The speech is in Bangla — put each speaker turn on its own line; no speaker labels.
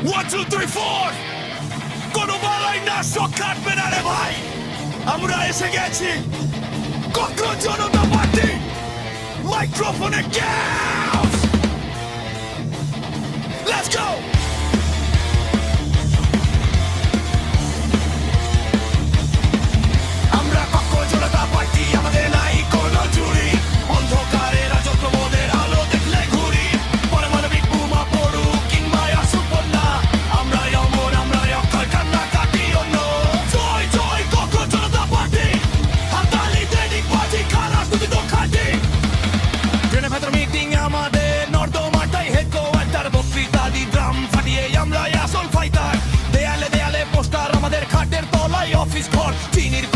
1, 2, 3, 4 কোনো বালাই না শখ কাটবে না রে ভাই আমরা এসে গেছি কত জনতা পার্টি মাইক্রোফোনে গ্যাস লেটস গো আমরা কত জনতা পার্টি আমাদের নাই কোনো জুড়ি অন্ধকারে রাজত্ব মোদের আলো দেখলে ঘুরি পারমাণবিক বোমা পড়ুক কিংবা আসুক বন্যা আমরা অমর আমরা অক্ষর কান্না কাটি অন্য জয় জয় কত জনতা পার্টি হাতালি ট্রেনিং পার্টি খারাপ তুমি তো খাটি ট্রেনের ভেতর মিটিং আমাদের নর্দমাটাই হেডকোয়ার্টার বক্তৃতা দি ড্রাম ফাটিয়ে আমরা আসল ফাইটার দেয়ালে দেয়ালে পোস্টার আমাদের খাটের তলায় অফিস ঘর চিনির